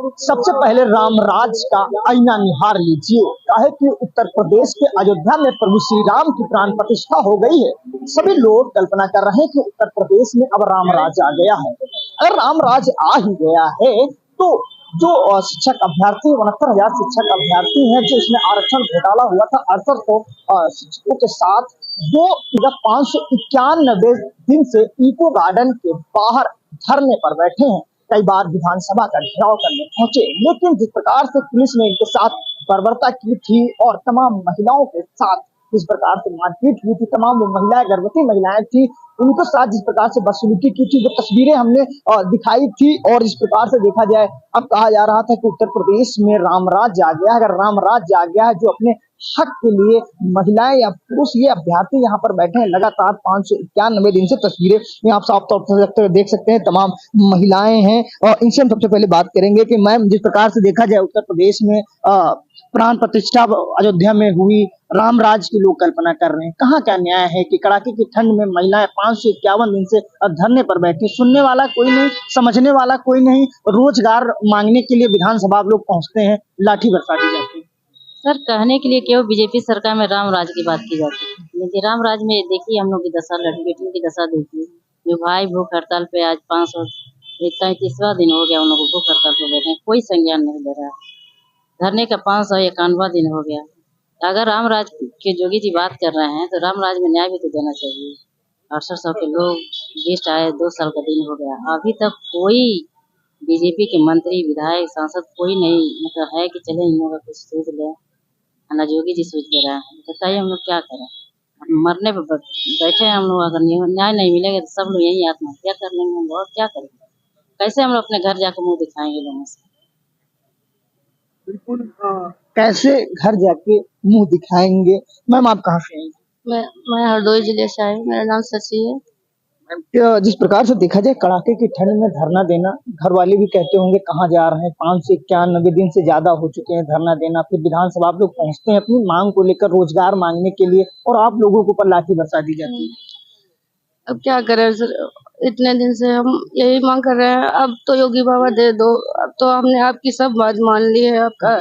सबसे पहले रामराज का आईना निहार लीजिए। काहे कि उत्तर प्रदेश के अयोध्या में प्रभु श्री राम की प्राण प्रतिष्ठा हो गई है। सभी लोग कल्पना कर रहे हैं कि उत्तर प्रदेश में अब रामराज आ गया है। अगर रामराज आ ही गया है तो जो शिक्षक अभ्यर्थी 69,000 शिक्षक अभ्यर्थी हैं, जो इसमें आरक्षण घोटाला हुआ था 6800 शिक्षकों के साथ, वो 591 दिन से इको गार्डन के बाहर धरने पर बैठे हैं। कई बार विधानसभा का घेराव करने पहुंचे, लेकिन जिस प्रकार से पुलिस ने इनके साथ बर्बरता की थी और तमाम महिलाओं के साथ जिस प्रकार से मारपीट हुई थी, तमाम वो महिलाएं, गर्भवती महिलाएं थी, उनके साथ जिस प्रकार से बदसलूकी की थी, वो तस्वीरें हमने दिखाई थी। और इस प्रकार से देखा जाए, अब कहा जा रहा था कि उत्तर प्रदेश में रामराज आ गया। अगर रामराज आ गया है, जो अपने हक के लिए महिलाएं या पुरुष, ये अभ्यर्थी यहाँ पर बैठे हैं लगातार 591 दिन से। तस्वीरें में आप साफ तौर पर देख सकते हैं, तमाम महिलाएं हैं। और इनसे हम सबसे पहले बात करेंगे कि मैम, जिस प्रकार से देखा जाए उत्तर प्रदेश में प्राण प्रतिष्ठा अयोध्या में हुई, रामराज की लोग कल्पना कर रहे हैं, कहाँ क्या न्याय है कि कड़ाके की ठंड में महिलाएं 551 दिन से धरने पर बैठी, सुनने वाला कोई नहीं, समझने वाला कोई नहीं। रोजगार मांगने के लिए विधानसभा लोग पहुंचते हैं, लाठी बरसा दी जाती है। सर, कहने के लिए क्यों बीजेपी सरकार में रामराज की बात की जाती है, लेकिन रामराज में देखिए हम लोग की दशा, लड़की बेटियों की दशा देखिए। जो भाई भूख हड़ताल पे आज 533वां दिन हो गया, उन लोगों को भूख हड़ताल पे बैठे हैं, कोई संज्ञान नहीं ले रहा। धरने का 551वां दिन हो गया। अगर रामराज के जोगी जी बात कर रहे हैं तो रामराज में न्याय भी तो देना चाहिए। 6800 के लोग गेस्ट आए, 2 साल का दिन हो गया, अभी तक कोई बीजेपी के मंत्री, विधायक, सांसद कोई नहीं मतलब है कि चले इन लोगों का कुछ सोच ले। ना जोगी जी सोच ले रहा है। बताइए हम लोग क्या करें? मरने पर बैठे हैं हम लोग। अगर न्याय नहीं मिलेगा तो सब लोग यही आत्महत्या कर लेंगे हम लोग, और क्या करेंगे? कैसे हम लोग अपने घर जाकर मुंह दिखाएंगे लोगों से? बिल्कुल। कैसे घर जाके मुंह दिखाएंगे? मैम, आप कहाँ से आई? मैं हरदोई जिले से आई हूँ। मेरा नाम शशि है। जिस प्रकार से देखा जाए, कड़ाके की ठंड में धरना देना, घर वाले भी कहते होंगे कहाँ जा रहे हैं, 591 दिन से ज्यादा हो चुके हैं धरना देना। फिर विधानसभा आप लोग पहुंचते हैं अपनी मांग को लेकर, रोजगार मांगने के लिए, और आप लोगों के ऊपर लाठी बरसा दी जाती है। अब क्या करें सर, इतने दिन से हम यही मांग कर रहे हैं। अब तो योगी बाबा दे दो। अब तो हमने आपकी सब बात मान ली है। आपका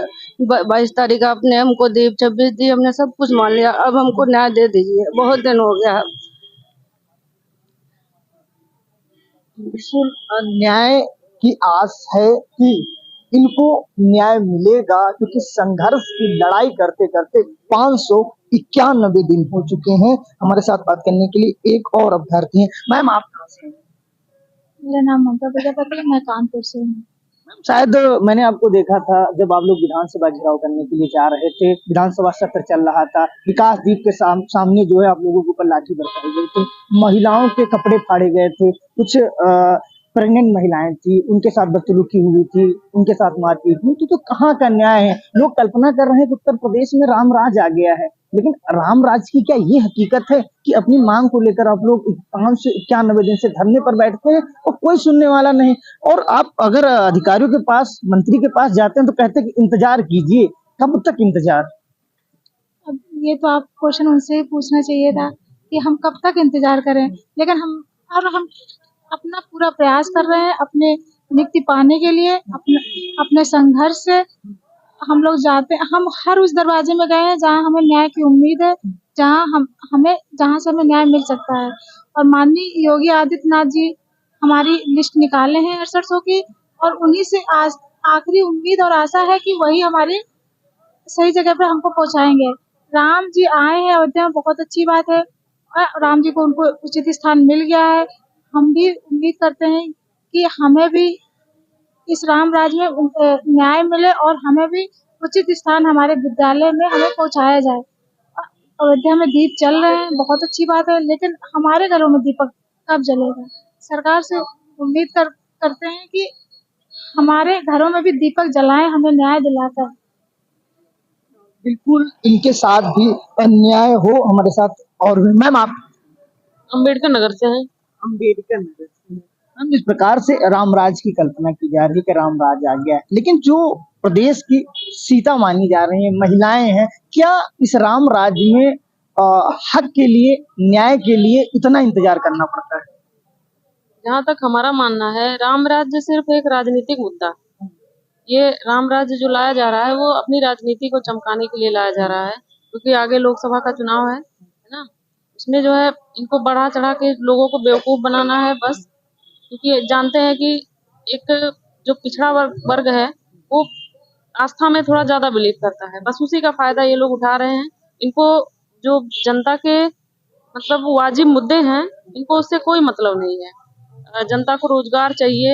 22 तारीख आपने हमको दी, 26 दी, हमने सब कुछ मान लिया। अब हमको न्याय दे दीजिए, बहुत दिन हो गया। बिल्कुल न्याय की आस है कि इनको न्याय मिलेगा, क्योंकि संघर्ष की लड़ाई करते करते 591 दिन हो चुके हैं। हमारे साथ बात करने के लिए एक और अभ्यर्थी हैं। मैम, आप कहाँ से हैं? मेरा नाम ममता प्रजापति है, मैं कानपुर से हूँ। शायद मैंने आपको देखा था जब आप लोग विधानसभा घेराव करने के लिए जा रहे थे, विधानसभा सत्र चल रहा था, विकास दीप के सामने जो है आप लोगों के ऊपर लाठी बरसाई गई थी, महिलाओं के कपड़े फाड़े गए थे, कुछ प्रेग्नेंट महिलाएं थी, उनके साथ बदसलूकी हुई थी, उनके साथ मारपीट हुई थी। तो कहाँ का न्याय है? लोग कल्पना कर रहे हैं कि उत्तर प्रदेश में रामराज आ गया है, लेकिन रामराज की क्या ये हकीकत है कि अपनी मांग को लेकर आप लोग 591 दिन से धरने पर बैठते हैं और कोई सुनने वाला नहीं? और आप अगर अधिकारियों के पास, मंत्री के पास जाते हैं तो कहते हैं कि इंतजार कीजिए। कब तक इंतजार? अब ये तो आप क्वेश्चन उनसे ही पूछना चाहिए था कि हम कब तक इंतजार करें, लेकिन हम अपना पूरा प्रयास कर रहे हैं अपने नियुक्ति पाने के लिए। अपने संघर्ष से हम लोग जाते हैं, हम हर उस दरवाजे में गए हैं जहाँ हमें न्याय की उम्मीद है, जहाँ से हमें न्याय मिल सकता है। और माननीय योगी आदित्यनाथ जी हमारी लिस्ट निकाले हैं 6800 की, और उन्हीं से आज आखिरी उम्मीद और आशा है कि वही हमारी सही जगह पे हमको पहुंचाएंगे। राम जी आए हैं अयोध्या में, बहुत अच्छी बात है। राम जी को उनको उचित स्थान मिल गया है। हम भी उम्मीद करते हैं कि हमें भी इस राम राज में न्याय मिले और हमें भी उचित स्थान हमारे विद्यालय में हमें पहुंचाया जाए। अयोध्या में दीप जल रहे हैं, बहुत अच्छी बात है, लेकिन हमारे घरों में दीपक कब जलेगा? सरकार से उम्मीद करते हैं कि हमारे घरों में भी दीपक जलाएं, हमें न्याय दिलाकर। बिल्कुल, इनके साथ भी अन्याय हो। हमारे साथ और भी। मैम, आप अम्बेडकर नगर से है। अम्बेडकर नगर से हैं। मैम, जिस प्रकार से रामराज की कल्पना की जा रही है कि रामराज आ गया है, लेकिन जो प्रदेश की सीता मानी जा रही है, महिलाएं हैं, क्या इस रामराज में हक के लिए, न्याय के लिए इतना इंतजार करना पड़ता है? जहाँ तक हमारा मानना है, राम राज्य सिर्फ एक राजनीतिक मुद्दा, ये राम राज्य जो लाया जा रहा है वो अपनी राजनीति को चमकाने के लिए लाया जा रहा है, क्योंकि आगे लोकसभा का चुनाव है ना। उसमें जो है इनको बढ़ा चढ़ा के लोगों को बेवकूफ बनाना है बस, क्योंकि जानते हैं कि एक जो पिछड़ा वर्ग है वो आस्था में थोड़ा ज्यादा बिलीव करता है, बस उसी का फायदा ये लोग उठा रहे हैं। इनको जो जनता के मतलब वाजिब मुद्दे हैं, इनको उससे कोई मतलब नहीं है। जनता को रोजगार चाहिए,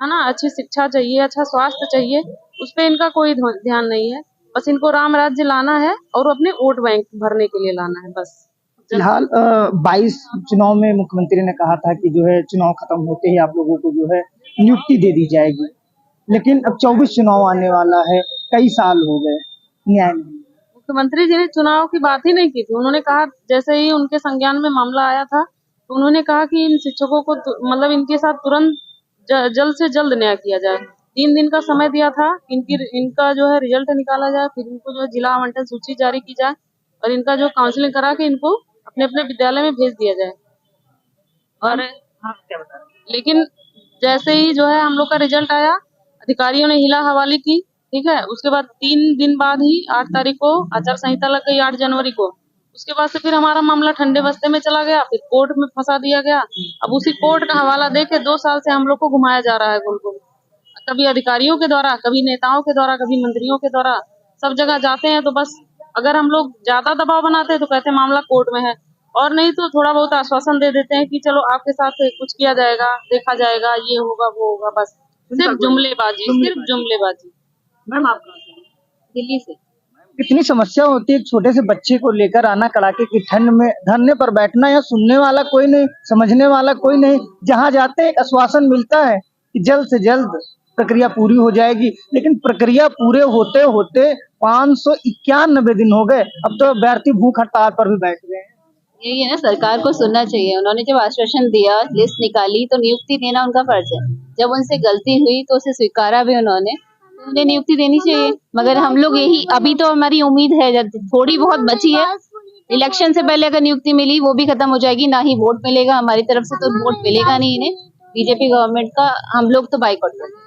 है ना, अच्छी शिक्षा चाहिए, अच्छा स्वास्थ्य चाहिए, उस पे इनका कोई ध्यान नहीं है। बस इनको राम राज्य लाना है और अपने वोट बैंक भरने के लिए लाना है बस। फिलहाल 22 चुनाव में मुख्यमंत्री ने कहा था कि जो है चुनाव खत्म होते ही आप लोगों को जो है नियुक्ति दे दी जाएगी, लेकिन अब 24 चुनाव आने वाला है, कई साल हो गए, न्याय नहीं। मुख्यमंत्री जी ने चुनाव की बात ही नहीं की थी। उन्होंने कहा, जैसे ही उनके संज्ञान में मामला आया था तो उन्होंने कहा कि इन शिक्षकों को मतलब इनके साथ तुरंत जल्द से जल्द न्याय किया जाए। 3 दिन का समय दिया था, इनका जो है रिजल्ट निकाला जाए, फिर इनको जो है जिला आवंटन सूची जारी की जाए और इनका जो काउंसलिंग करा के इनको अपने अपने विद्यालय में भेज दिया जाए। और लेकिन जैसे ही जो है हम लोग का रिजल्ट आया, अधिकारियों ने हिला हवाली की, ठीक है। उसके बाद 3 दिन बाद ही 8 तारीख को आचार संहिता लग गई, 8 जनवरी को। उसके बाद से फिर हमारा मामला ठंडे बस्ते में चला गया, फिर कोर्ट में फंसा दिया गया। अब उसी कोर्ट का हवाला दे के 2 साल से हम लोग को घुमाया जा रहा है गोल गोल, कभी अधिकारियों के द्वारा, कभी नेताओं के द्वारा, कभी मंत्रियों के द्वारा। सब जगह जाते हैं तो बस अगर हम लोग ज्यादा दबाव बनाते हैं तो कहते हैं मामला कोर्ट में है, और नहीं तो थोड़ा बहुत आश्वासन दे देते हैं कि चलो आपके साथ कुछ किया जाएगा, देखा जाएगा, ये होगा वो होगा, बस सिर्फ जुमलेबाजी, सिर्फ जुमलेबाजी। मैम आप दिल्ली से। कितनी समस्या होती है एक छोटे से बच्चे को लेकर आना कड़ाके की ठंड में धरने पर बैठना, या सुनने वाला कोई नहीं, समझने वाला कोई नहीं। जहाँ जाते हैं एक आश्वासन मिलता है कि जल्द से जल्द प्रक्रिया पूरी हो जाएगी, लेकिन प्रक्रिया पूरे होते होते 591 दिन हो गए। अब तो अभ्यर्थी भूख हड़ताल पर भी बैठ गए हैं। यही है ना, सरकार को सुनना चाहिए। उन्होंने जब आश्वासन दिया, लिस्ट निकाली, तो नियुक्ति देना उनका फर्ज है। जब उनसे गलती हुई तो उसे स्वीकारा भी उन्होंने, तो उन्हें नियुक्ति देनी चाहिए। मगर हम लोग यही, अभी तो हमारी उम्मीद है, जब थोड़ी बहुत बची है, इलेक्शन से पहले अगर नियुक्ति मिली वो भी खत्म हो जाएगी, ना ही वोट मिलेगा हमारी तरफ से, तो वोट मिलेगा नहीं इन्हें बीजेपी गवर्नमेंट का। हम लोग तो बाइकआउट करेंगे।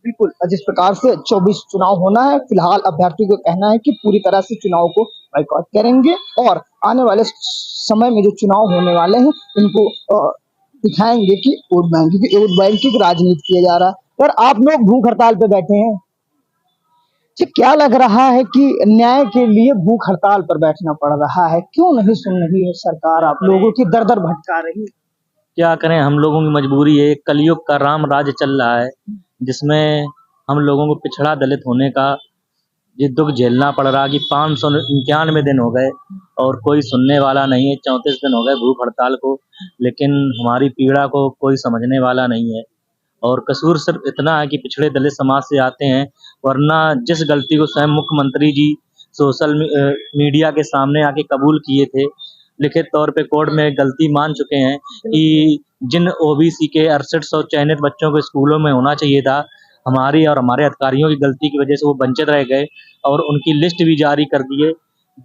बिल्कुल, जिस प्रकार से 24 चुनाव होना है, फिलहाल अभ्यर्थी को कहना है कि पूरी तरह से चुनाव को बाइकआउट करेंगे और आने वाले समय में जो चुनाव होने वाले हैं इनको दिखाएंगे कि वोट बैंक की राजनीति किया जा रहा है। और आप लोग भूख हड़ताल पे बैठे हैं, क्या लग रहा है कि न्याय के लिए भूख हड़ताल पर बैठना पड़ रहा है? क्यों नहीं सुन रही है सरकार, आप लोगों की दर दर भटका रही है? क्या करें, हम लोगों की मजबूरी है। कलयुग का राम राज्य चल रहा है, जिसमें हम लोगों को पिछड़ा दलित होने का ये दुख झेलना पड़ रहा कि 591 दिन हो गए और कोई सुनने वाला नहीं है। 34 दिन हो गए भूख हड़ताल को, लेकिन हमारी पीड़ा को कोई समझने वाला नहीं है। और कसूर सिर्फ इतना है कि पिछड़े दलित समाज से आते हैं, वरना जिस गलती को स्वयं मुख्यमंत्री जी सोशल मीडिया के सामने आके कबूल किए थे, लिखित तौर पे कोर्ट में गलती मान चुके हैं कि जिन ओबीसी के 6800 चयनित बच्चों को स्कूलों में होना चाहिए था, हमारी और हमारे अधिकारियों की गलती की वजह से वो वंचित रह गए और उनकी लिस्ट भी जारी कर दिए।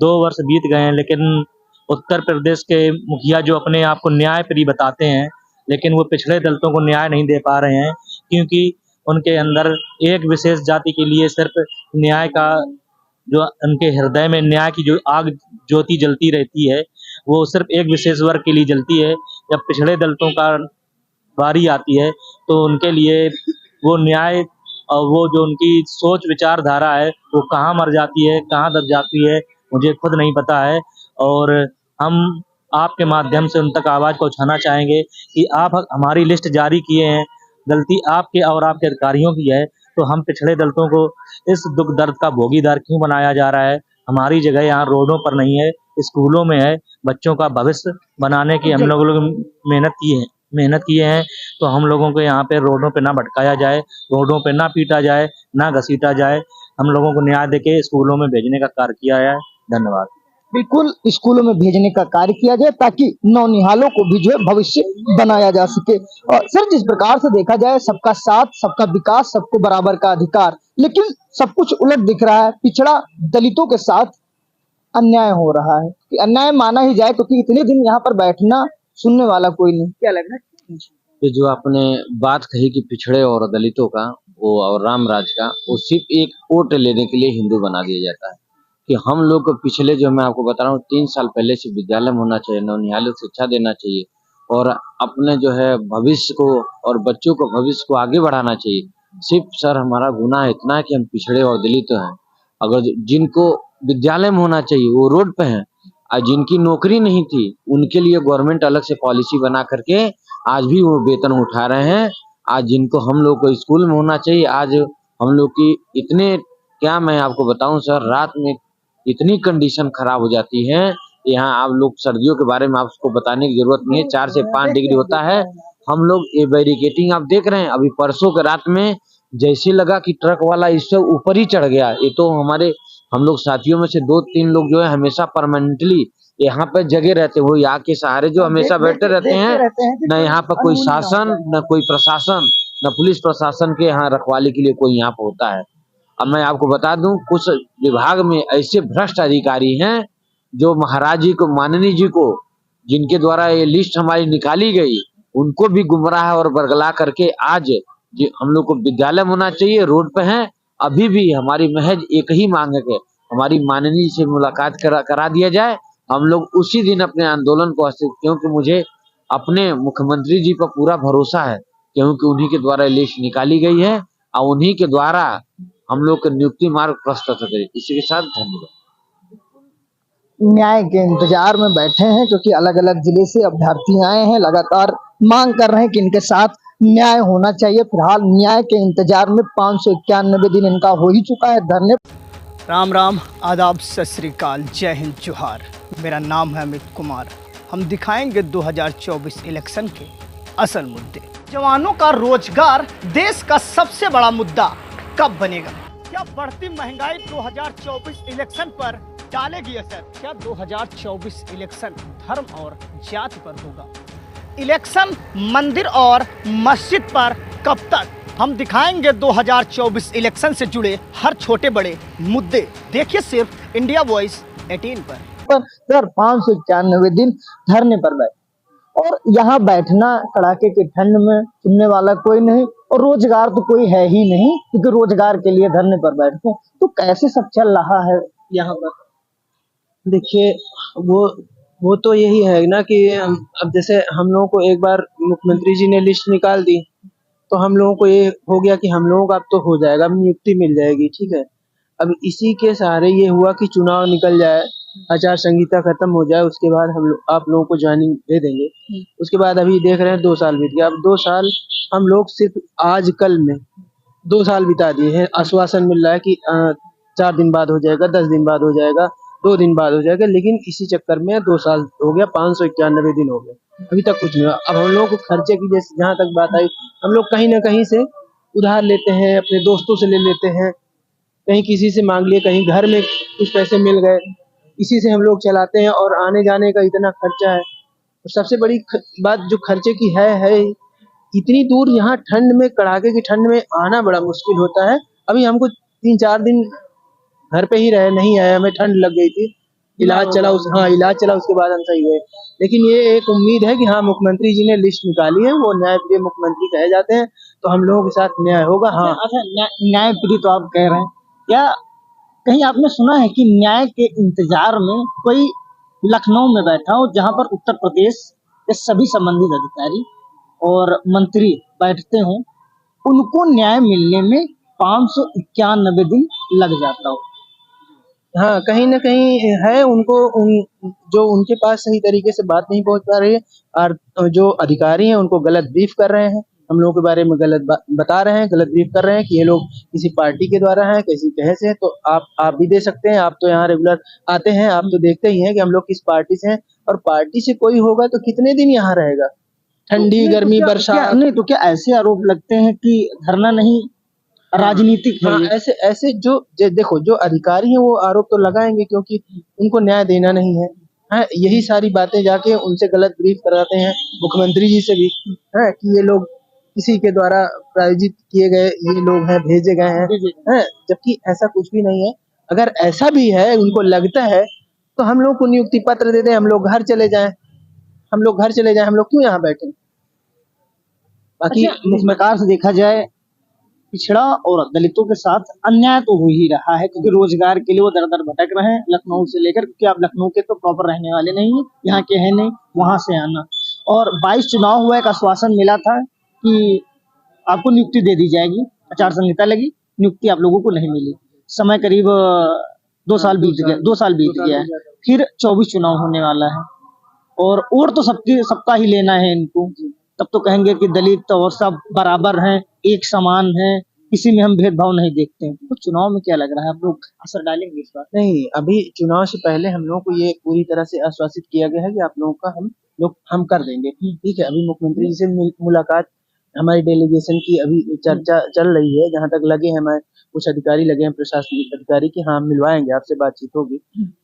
2 वर्ष बीत गए हैं, लेकिन उत्तर प्रदेश के मुखिया जो अपने आप को न्यायप्रिय बताते हैं, लेकिन वो पिछड़े दलितों को न्याय नहीं दे पा रहे हैं, क्योंकि उनके अंदर एक विशेष जाति के लिए सिर्फ न्याय का, जो उनके हृदय में न्याय की जो आग ज्योति जलती रहती है, वो सिर्फ एक विशेष वर्ग के लिए जलती है। जब पिछड़े दलितों का बारी आती है तो उनके लिए वो न्याय और वो जो उनकी सोच विचारधारा है वो कहाँ मर जाती है, कहाँ दब जाती है, मुझे खुद नहीं पता है। और हम आपके माध्यम से उन तक आवाज़ पहुंचाना चाहेंगे कि आप हमारी लिस्ट जारी किए हैं, गलती आपके और आपके अधिकारियों की है, तो हम पिछड़े दलितों को इस दुख दर्द का भोगीदार क्यों बनाया जा रहा है? हमारी जगह यहाँ रोडों पर नहीं है, स्कूलों में है। बच्चों का भविष्य बनाने की हम लोग मेहनत किए हैं, तो हम लोगों को यहाँ पे रोडों पे ना भटकाया जाए, रोडों पे ना पीटा जाए, ना घसीटा जाए। हम लोगों को न्याय देके स्कूलों में भेजने का कार्य किया है। धन्यवाद। बिल्कुल, स्कूलों में भेजने का कार्य किया जाए ताकि नौनिहालों को भी जो है भविष्य बनाया जा सके। और सर, जिस प्रकार से देखा जाए, सबका साथ, सबका विकास, सबको बराबर का अधिकार, लेकिन सब कुछ उलट दिख रहा है। पिछड़ा दलितों के साथ अन्याय हो रहा है, कि अन्याय माना ही जाए, क्योंकि इतने दिन यहाँ पर बैठना सुनने वाला कोई नहीं। क्या लग रहा है? कि जो आपने बात कही कि पिछड़े और दलितों का, वो और राम राज का, वो सिर्फ एक वोट लेने के लिए हिंदू बना दिया जाता है। कि हम लोग को पिछले, जो मैं आपको बता रहा हूँ, 3 साल पहले से विद्यालय में होना चाहिए, नवनिहाल शिक्षा देना चाहिए और अपने जो है भविष्य को और बच्चों को भविष्य को आगे बढ़ाना चाहिए। सिर्फ सर हमारा गुनाह इतना है कि हम पिछड़े और दलित हैं। अगर जिनको विद्यालय में होना चाहिए वो रोड पे हैं, और जिनकी नौकरी नहीं थी उनके लिए गवर्नमेंट अलग से पॉलिसी बना करके आज भी वो वेतन उठा रहे हैं। आज जिनको हम लोग को स्कूल में होना चाहिए, आज हम लोग की इतने, क्या मैं आपको बताऊं सर, रात में इतनी कंडीशन खराब हो जाती है। यहाँ आप लोग सर्दियों के बारे में आपको बताने की जरूरत नहीं है, 4 से 5 डिग्री होता है। हम लोग ये बैरिकेटिंग आप देख रहे हैं, अभी परसों के रात में जैसे लगा कि ट्रक वाला इससे ऊपर ही चढ़ गया। ये तो हम लोग साथियों में से 2-3 लोग जो है हमेशा परमानेंटली यहाँ पे जगह रहते हैं, वो यहाँ के सहारे जो हमेशा बैठे रहते हैं। न यहाँ पर कोई शासन, न कोई प्रशासन, न पुलिस प्रशासन के यहाँ रखवाली के लिए कोई यहाँ पे होता है। अब मैं आपको बता दूं, कुछ विभाग में ऐसे भ्रष्ट अधिकारी हैं जो महाराज जी को, माननीय जी को, जिनके द्वारा ये लिस्ट हमारी निकाली गई, उनको भी गुमराह और बरगला करके आज हम लोग को विद्यालय में होना चाहिए, रोड पे हैं। अभी भी हमारी महज एक ही मांग है कि हमारी माननीय से मुलाकात करा दिया जाए। हम लोग उसी दिन अपने आंदोलन को, क्योंकि मुझे अपने मुख्यमंत्री जी पर पूरा भरोसा है, क्योंकि उन्हीं के द्वारा लिस्ट निकाली गई है और उन्हीं के द्वारा हम लोग के नियुक्ति मार्ग प्रस्तुत करें। इसी के साथ धन्यवाद। न्याय के इंतजार में बैठे हैं क्योंकि अलग अलग जिले से अभ्यर्थी आए हैं, लगातार मांग कर रहे हैं कि इनके साथ न्याय होना चाहिए। फिलहाल न्याय के इंतजार में 591 दिन इनका हो ही चुका है। धन्यवाद। राम राम, आदाब, सत श्री अकाल, जय हिंद, जोहार। मेरा नाम है अमित कुमार। हम दिखाएंगे 2024 इलेक्शन के असल मुद्दे। जवानों का रोजगार देश का सबसे बड़ा मुद्दा कब बनेगा? क्या बढ़ती महंगाई 2024 इलेक्शन पर डालेगी असर? क्या 2024 इलेक्शन धर्म और जाति पर होगा? इलेक्शन मंदिर और मस्जिद पर कब तक? हम दिखाएंगे 2024 इलेक्शन से जुड़े हर छोटे बड़े मुद्दे। देखिए सिर्फ इंडिया वॉइस 18 पर। सर 591 दिन धरने पर बैठे और यहाँ बैठना कड़ाके की ठंड में, सुनने वाला कोई नहीं और रोजगार तो कोई है ही नहीं क्योंकि रोजगार के लिए धरने पर बैठते हैं। तो कैसे सब चल रहा है यहाँ पर? देखिए, वो तो यही है ना कि अब जैसे हम लोगों को एक बार मुख्यमंत्री जी ने लिस्ट निकाल दी तो हम लोगों को ये हो गया कि हम लोगों का अब तो हो जाएगा, अब नियुक्ति मिल जाएगी, ठीक है। अब इसी के सहारे ये हुआ कि चुनाव निकल जाए, आचार संहिता खत्म हो जाए, उसके बाद आप लोगों को ज्वाइनिंग दे देंगे। उसके बाद अभी देख रहे हैं 2 साल बीत गया। अब 2 साल हम लोग सिर्फ आज कल में 2 साल बिता दिए हैं। आश्वासन मिल रहा है कि 4 दिन बाद हो जाएगा, 10 दिन बाद हो जाएगा, 2 दिन बाद हो जाएगा, लेकिन इसी चक्कर में 2 साल हो गया, 591 दिन हो गए, अभी तक कुछ नहीं हुआ। अब हम लोगों को खर्चे की, जैसे जहाँ तक बात आई, हम लोग कहीं ना कहीं से उधार लेते हैं, अपने दोस्तों से ले लेते हैं, कहीं किसी से मांग लिए, कहीं घर में कुछ पैसे मिल गए, इसी से हम लोग चलाते हैं और आने जाने का इतना खर्चा है। और सबसे बड़ी बात जो खर्चे की है इतनी दूर, यहाँ ठंड में, कड़ाके की ठंड में आना बड़ा मुश्किल होता है। अभी हमको 3-4 दिन घर पे ही रहे, नहीं आए, हमें ठंड लग गई थी, इलाज चला उसके बाद हम सही हुए। लेकिन ये एक उम्मीद है कि हाँ, मुख्यमंत्री जी ने लिस्ट निकाली है, वो न्याय प्रिय मुख्यमंत्री कहे जाते हैं, तो हम लोगों के साथ न्याय होगा। हाँ, अच्छा, न्याय प्रिय तो आप कह रहे हैं, क्या कहीं आपने सुना है कि न्याय के इंतजार में कोई लखनऊ में बैठा हो जहां पर उत्तर प्रदेश के सभी संबंधित अधिकारी और मंत्री बैठते हों, उनको न्याय मिलने में 591 दिन लग जाता हो? हाँ, कहीं ना कहीं है, जो उनके पास सही तरीके से बात नहीं पहुंच पा रही है और जो अधिकारी हैं उनको गलत ब्रीफ कर रहे हैं, हम लोगों के बारे में गलत बता रहे हैं, गलत ब्रीफ कर रहे हैं कि ये लोग किसी पार्टी के द्वारा हैं, किसी कहे से। तो आप भी दे सकते हैं, आप तो यहाँ रेगुलर आते हैं, आप तो देखते ही हैं कि हम लोग किस पार्टी से हैं, और पार्टी से कोई होगा तो कितने दिन यहाँ रहेगा, ठंडी गर्मी बरसात। नहीं तो क्या ऐसे आरोप लगते हैं कि धरना नहीं राजनीतिक है? हाँ, ऐसे जो देखो, जो अधिकारी हैं वो आरोप तो लगाएंगे क्योंकि उनको न्याय देना नहीं है। हाँ, यही सारी बातें जाके उनसे गलत ब्रीफ कराते हैं, मुख्यमंत्री जी से भी, है कि ये लोग किसी के द्वारा प्रायोजित किए गए ये लोग हैं, भेजे गए हैं, जबकि ऐसा कुछ भी नहीं है। अगर ऐसा भी है, उनको लगता है, तो हम लोग को नियुक्ति पत्र दे दें, हम लोग घर चले जाएं, हम लोग क्यों यहाँ बैठे? बाकी इस प्रकार से देखा जाए पिछड़ा और दलितों के साथ अन्याय तो हो ही रहा है, क्योंकि रोजगार के लिए वो दर दर भटक रहे हैं लखनऊ से लेकर, क्योंकि आप लखनऊ के तो प्रॉपर रहने वाले नहीं हैं, यहाँ के हैं नहीं, वहां से आना। और 22 चुनाव हुआ, एक आश्वासन मिला था कि आपको नियुक्ति दे दी जाएगी, आचार संहिता लगी, नियुक्ति आप लोगों को नहीं मिली। समय करीब 2 साल बीत गया, 2 साल बीत गया है, फिर 24 चुनाव होने वाला है और वोट तो सबका ही लेना है इनको। तब तो कहेंगे कि दलित और सब बराबर हैं, एक समान हैं, किसी में हम भेदभाव नहीं देखते हैं। तो चुनाव में क्या लग रहा है, आप लोग असर डालेंगे इस बात? नहीं, अभी चुनाव से पहले हम लोगों को ये पूरी तरह से आश्वासित किया गया है कि आप लोगों का हम कर देंगे। ठीक है, अभी मुख्यमंत्री जी से मुलाकात हमारी डेलीगेशन की अभी चर्चा चल रही है, जहाँ तक लगे हैं हमारे कुछ अधिकारी लगे हैं, प्रशासनिक अधिकारी की, हाँ मिलवाएंगे, आपसे बातचीत होगी।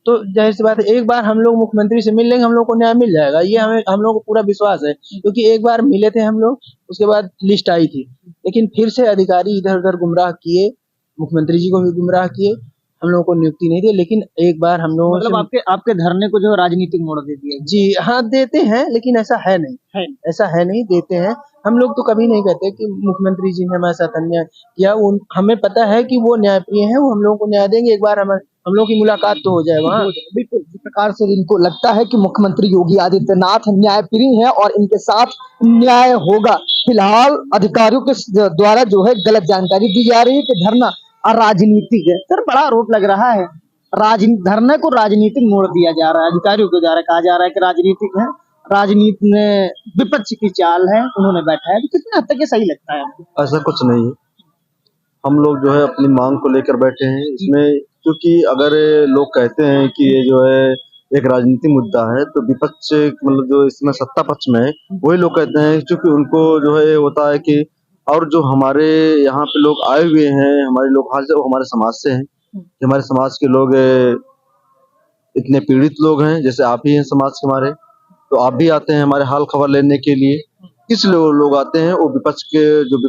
तो जाहिर सी बात है, एक बार हम लोग मुख्यमंत्री से मिल लेंगे, हम लोग को न्याय मिल जाएगा, ये हम लोग को पूरा विश्वास है। क्योंकि एक बार मिले थे हम लोग, उसके बाद लिस्ट आई थी, लेकिन फिर से अधिकारी इधर उधर गुमराह किए, मुख्यमंत्री जी को भी गुमराह किए, हम लोगों को नियुक्ति नहीं दी। लेकिन एक बार हम लोगों मतलब आपके धरने को जो राजनीतिक मोड़ दे दिया। जी हाँ, देते हैं, लेकिन ऐसा है नहीं, ऐसा है नहीं, देते हैं। हम लोग तो कभी नहीं कहते कि मुख्यमंत्री जी ने हमारे साथ अन्याय किया, हमें पता है कि वो न्यायप्रिय हैं, वो हम लोगों को न्याय देंगे। एक बार हम लोग की मुलाकात तो हो जाए वहाँ। बिल्कुल, जिस प्रकार से इनको लगता है कि मुख्यमंत्री योगी आदित्यनाथ न्यायप्रिय हैं और इनके साथ न्याय होगा। फिलहाल अधिकारियों के द्वारा जो है गलत जानकारी दी जा रही है कि धरना राजनीतिक है। सर, बड़ा आरोप लग रहा है, धरने को राजनीतिक मोड़ दिया जा रहा है, अधिकारियों के द्वारा कहा जा रहा है कि राजनीतिक है, राजनीति में विपक्ष की चाल है, उन्होंने बैठाया। तो कितने हद तक ये सही लगता है आपको? ऐसा कुछ नहीं है, हम लोग जो है अपनी मांग को लेकर बैठे हैं इसमें, क्योंकि अगर लोग कहते हैं कि ये जो है एक राजनीतिक मुद्दा है, तो विपक्ष मतलब जो इसमें सत्ता पक्ष में है वही लोग कहते हैं, क्योंकि उनको जो है होता है कि और जो हमारे यहाँ पे लोग आए हुए हैं, हमारे लोग हाल से वो हमारे समाज से हैं, हमारे समाज के लोग इतने पीड़ित लोग हैं, जैसे आप ही हैं समाज के हमारे, तो आप भी आते हैं हमारे हाल खबर लेने के लिए। इसलिए वो लोग आते हैं, वो विपक्ष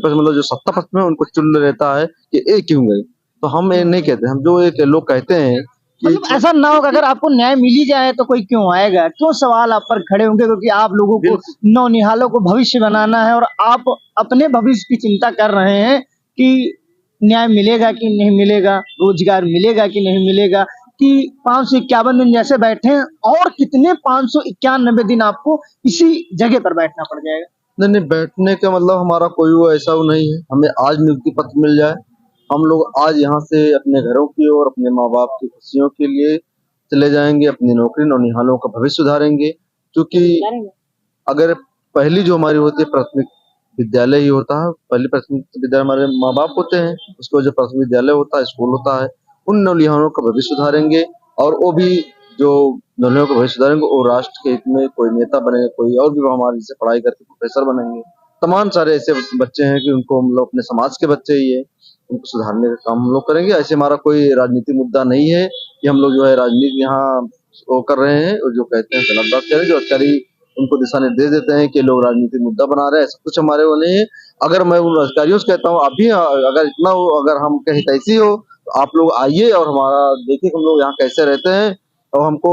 मतलब जो सत्ता पक्ष में उनको चुन रहता है कि ये क्यों गए। तो हम ये नहीं कहते, हम जो एक लोग कहते हैं कि मतलब ऐसा ना हो कि अगर आपको न्याय मिल ही जाए तो कोई क्यों आएगा, क्यों सवाल आप पर खड़े होंगे, क्योंकि आप लोगों को नौनिहालों को भविष्य बनाना है और आप अपने भविष्य की चिंता कर रहे हैं कि न्याय मिलेगा कि नहीं मिलेगा, रोजगार मिलेगा कि नहीं मिलेगा, कि 551 दिन जैसे बैठे हैं और कितने 591 दिन आपको इसी जगह पर बैठना पड़ जाएगा। नहीं, बैठने का मतलब हमारा कोई वो ऐसा वो नहीं है। हमें आज नियुक्ति पत्र मिल जाए, हम लोग आज यहाँ से अपने घरों की और अपने माँ बाप की खुशियों के लिए चले जाएंगे, अपनी नौकरी नौनिहालों का भविष्य सुधारेंगे। क्योंकि अगर पहली जो हमारी होती है प्राथमिक विद्यालय ही होता है, पहली प्राथमिक विद्यालय हमारे माँ बाप होते हैं, उसके बाद जो प्राथमिक विद्यालय होता है, स्कूल होता है, उन नौनिहालों का भविष्य सुधारेंगे। और वो भी जो नौनिहालों का भविष्य सुधारेंगे वो राष्ट्र के हित में कोई नेता बनेगा, कोई और भी हमारे से पढ़ाई करके प्रोफेसर बनेंगे। तमाम सारे ऐसे बच्चे हैं कि उनको हम लोग अपने समाज के बच्चे ही है, उनको सुधारने का काम हम लोग करेंगे। ऐसे हमारा कोई राजनीतिक मुद्दा नहीं है कि हम लोग जो है राजनीति यहाँ वो कर रहे हैं, और जो कहते हैं गलत बात कह रहे हैं, जो अधिकारी उनको दिशा निर्देश देते हैं कि लोग राजनीतिक मुद्दा बना रहे हैं, ऐसा कुछ हमारे वो नहीं है। अगर मैं उन अधिकारियों से कहता हूँ, अभी अगर इतना हो, अगर हम कहीं तैसी हो तो आप लोग आइए और हमारा देखिए हम लोग यहाँ कैसे रहते हैं, और हमको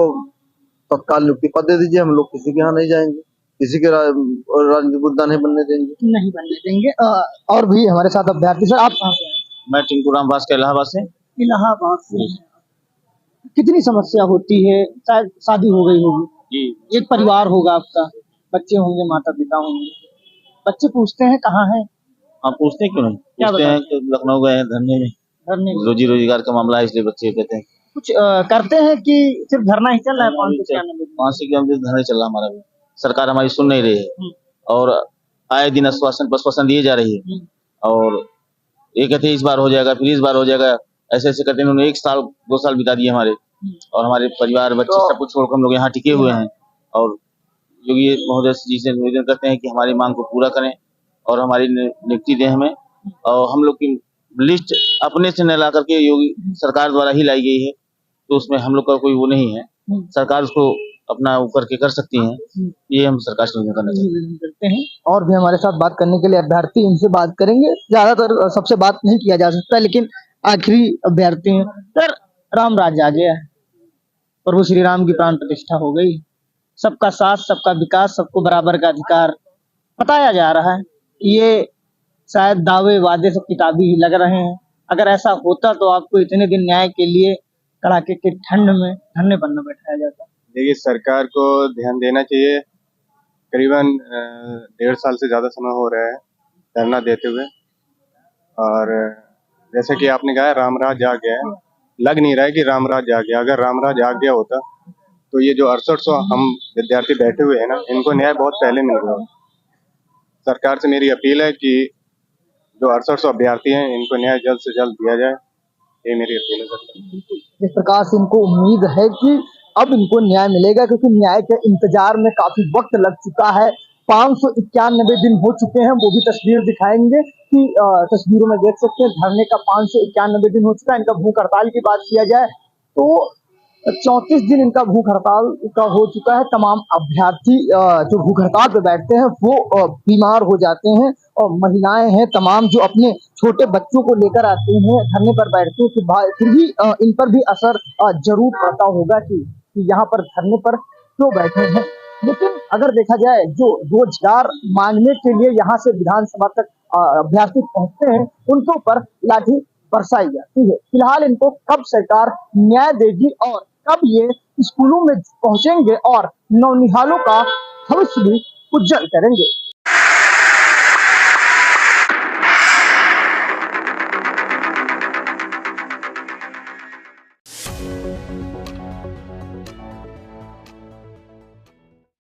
तत्काल नियुक्ति पत्र दे दीजिए। हम लोग किसी के यहाँ नहीं जाएंगे, किसी के राजनीतिक मुद्दा नहीं बनने देंगे। और भी हमारे साथ अभ्यर्थी। सर, आप कहाँ से हैं? मैं टिंकू राम वास का इलाहाबाद से। इलाहाबाद से। कितनी समस्या होती है? शायद शादी हो गई होगी जी, एक परिवार होगा आपका, बच्चे होंगे, माता पिता होंगे, बच्चे पूछते हैं कहाँ हैं? आप पूछते हैं क्यों नहीं? पूछते हैं कि लखनऊ गए हैं धरने में, रोजी रोजगार का मामला है, इसलिए बच्चे कहते हैं। कुछ करते हैं कि सिर्फ धरना ही चल रहा है? 591 धरने चल रहा हमारा भी, सरकार हमारी सुन नहीं रही है और आए दिन आश्वासन दिए जा रही है, और ये कहते हैं इस बार हो जाएगा, फिर इस बार हो जाएगा, ऐसे ऐसे करते हैं। उन्होंने 1 साल 2 साल बिता दिए हमारे, और हमारे परिवार बच्चे सब कुछ छोड़कर हम लोग यहाँ टिके हुए हैं। और योगी महोदय जी से निवेदन करते हैं कि हमारी मांग को पूरा करें और हमारी नियुक्ति दें हमें। और हम लोग की लिस्ट अपने से न ला करके योगी सरकार द्वारा ही लाई गई है, तो उसमें हम लोग का कोई वो नहीं है, सरकार उसको अपना वो करके कर सकती हैं। ये हम सरकार से निवेदन करते हैं। और भी हमारे साथ बात करने के लिए अभ्यर्थी, इनसे बात करेंगे। ज्यादातर सबसे बात नहीं किया जा सकता, लेकिन आखिरी अभ्यर्थी हैं। सर, राम राज्य आ गया है, प्रभु श्री राम की प्राण प्रतिष्ठा हो गई, सबका साथ, सबका विकास, सबको बराबर का अधिकार बताया जा रहा है। ये शायद दावे वादे सब किताबी ही लग रहे हैं। अगर ऐसा होता तो आपको इतने दिन न्याय के लिए कड़ाके की ठंड में धरने पर न बैठाया जाता। देखिए, सरकार को ध्यान देना चाहिए। करीबन 1.5 साल से ज़्यादा समय हो रहा है धरना देते हुए, और जैसे कि आपने कहा रामराज जाग गया है, लग नहीं रहा है कि रामराज जाग गया। अगर रामराज जाग गया होता तो ये जो 6800 हम विद्यार्थी बैठे हुए हैं ना, इनको न्याय बहुत पहले मिल गया। सरकार से मेरी अपील है कि जो 6800 अभ्यर्थी हैं, इनको न्याय जल्द से जल्द दिया जाए। ये मेरी अपील है सरकार। इस प्रकार से इनको उम्मीद है कि अब इनको न्याय मिलेगा, क्योंकि न्याय के इंतजार में काफी वक्त लग चुका है। 591 दिन हो चुके हैं, वो भी तस्वीर दिखाएंगे कि तस्वीरों में देख सकते हैं धरने का 591 दिन हो चुका है। इनका भूख हड़ताल की बात किया जाए तो 34 दिन इनका भूख हड़ताल का हो चुका है। तमाम अभ्यर्थी जो भूख हड़ताल पे बैठते हैं वो बीमार हो जाते हैं, और महिलाएं हैं तमाम जो अपने छोटे बच्चों को लेकर आते हैं धरने पर बैठते हैं, फिर भी इन पर भी असर जरूर पड़ता होगा कि यहाँ पर धरने पर क्यों बैठे हैं। लेकिन अगर देखा जाए जो रोजगार मांगने के लिए यहाँ से विधानसभा तक अभ्यर्थी पहुंचते हैं, उनके ऊपर लाठी बरसाई जाती है। फिलहाल इनको कब सरकार न्याय देगी और कब ये स्कूलों में पहुंचेंगे और नौनिहालों का भविष्य भी उज्जवल करेंगे।